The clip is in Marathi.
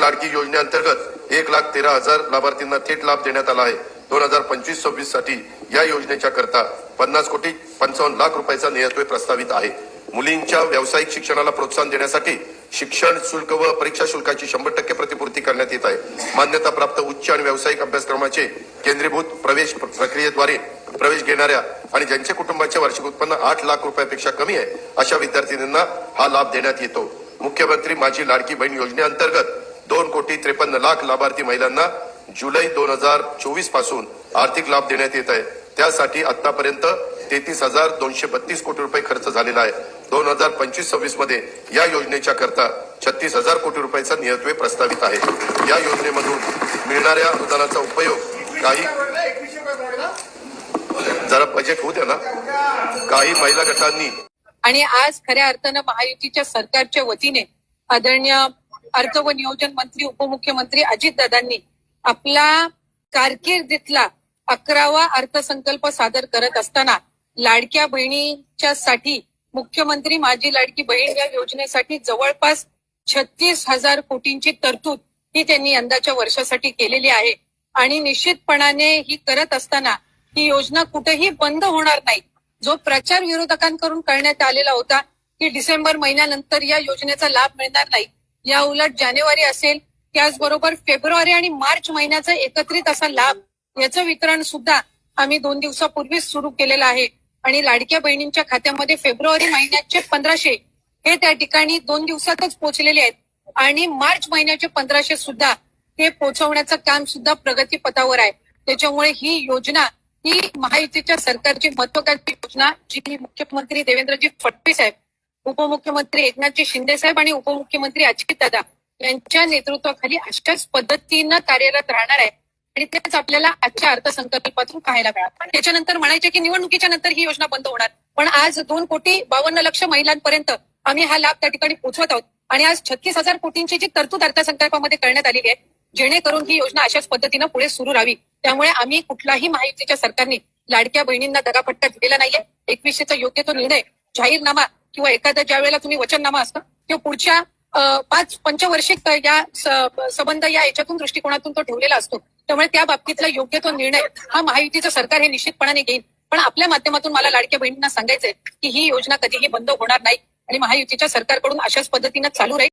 लाडकी योजनेअंतर्गत 1,13,000 लाभार्थींना थेट लाभ देण्यात आला आहे। 2025-26 साठी या योजनेच्या करता 50,55,00,000 रुपयाचा नियतव्यय प्रस्तावित आहे। मुलींच्या व्यावसायिक शिक्षणाला प्रोत्साहन देण्यासाठी शिक्षण शुल्क व परीक्षा शुल्काची 100% प्रतिपूर्ती करण्यात येत आहे। मान्यता प्राप्त उच्च आणि व्यावसायिक अभ्यासक्रमाचे केंद्रीभूत प्रवेश प्रक्रियेद्वारे प्रवेश घेणाऱ्या आणि ज्यांचे कुटुंबाचे वार्षिक उत्पन्न 8 लाख रुपयापेक्षा कमी आहे अशा विद्यार्थिनींना हा लाभ देण्यात येतो। मुख्यमंत्री माझी लाडकी बहीण योजनेअंतर्गत 2,53,00,000 लाभार्थी महिलांना जुलै 2024 पासून आर्थिक लाभ देण्यात येत आहे। त्यासाठी आतापर्यंत 33,232 कोटी रुपये खर्च झालेला आहे। 2025-26 मध्ये या योजनेच्या करता 36,000 कोटी रुपयाचा नियतव्यय प्रस्तावित आहे। या योजनेमधून मिळणाऱ्या अनुदानाचा उपयोग जरा बजेट होऊ द्या ना, काही महिला गटांनी आणि आज खऱ्या अर्थानं महायुतीच्या सरकारच्या वतीने आदरणीय अर्थ व नियोजन मंत्री उपमुख्यमंत्री अजितदादांनी आपला कारकिर्दीतला 11वा अर्थसंकल्प सादर करत असताना लाडक्या बहिणीच्या साठी मुख्यमंत्री माझी लाडकी बहीण या योजनेसाठी जवळपास 36,000 कोटींची तरतूद ही त्यांनी यंदाच्या वर्षासाठी केलेली आहे। आणि निश्चितपणाने ही करत असताना ही योजना कुठेही बंद होणार नाही। जो प्रचार विरोधकांकडून करण्यात आलेला होता की डिसेंबर महिन्यानंतर या योजनेचा लाभ मिळणार नाही, या उलट जानेवारी असेल त्याचबरोबर फेब्रुवारी आणि मार्च महिन्याचा एकत्रित असा लाभ याचं वितरण सुद्धा आम्ही 2 दिवसापूर्वीच सुरू केलेलं आहे। आणि लाडक्या बहिणींच्या खात्यामध्ये फेब्रुवारी महिन्याचे 1,500 हे त्या ठिकाणी 2 दिवसातच पोहोचलेले आहेत आणि मार्च महिन्याचे 1,500 सुद्धा हे पोहोचवण्याचं काम सुद्धा प्रगतीपथावर आहे। त्याच्यामुळे ही योजना ही महायुतीच्या सरकारची महत्वाकांक्षी योजना जी मुख्यमंत्री देवेंद्रजी फडणवीस साहेब, उपमुख्यमंत्री एकनाथजी शिंदे साहेब आणि उपमुख्यमंत्री अजितदादा यांच्या नेतृत्वाखाली अशाच पद्धतीनं कार्यरत राहणार आहे आणि तेच आपल्याला आजच्या अर्थसंकल्पातून पाहायला मिळालं। त्याच्यानंतर म्हणायचे की निवडणुकीच्या नंतर ही योजना बंद होणार, पण आज 2,52,00,000 महिलांपर्यंत आम्ही हा लाभ त्या ठिकाणी पोहोचवत आहोत आणि आज 36,000 कोटींची जी तरतूद अर्थसंकल्पामध्ये करण्यात आलेली आहे जेणेकरून ही योजना अशाच पद्धतीनं पुढे सुरू राहावी। त्यामुळे आम्ही कुठलाही महायुतीच्या सरकारने लाडक्या बहिणींना दगापट्टा दिलेला नाहीये। 2100चा योग्य तो निर्णय जाहीरनामा किंवा एखादा ज्या वेळेला तुम्ही वचननामा असतं किंवा पुढच्या 5 पंचवार्षिक या संबंध या याच्यातून दृष्टिकोनातून तो ठेवलेला असतो। त्यामुळे त्या बाबतीतला योग्य तो निर्णय हा महायुतीचं सरकार हे निश्चितपणाने घेईल। पण आपल्या माध्यमातून मला लाडक्या बहिणींना सांगायचंय की ही योजना कधीही बंद होणार नाही आणि महायुतीच्या सरकारकडून अशाच पद्धतीनं चालू राहील।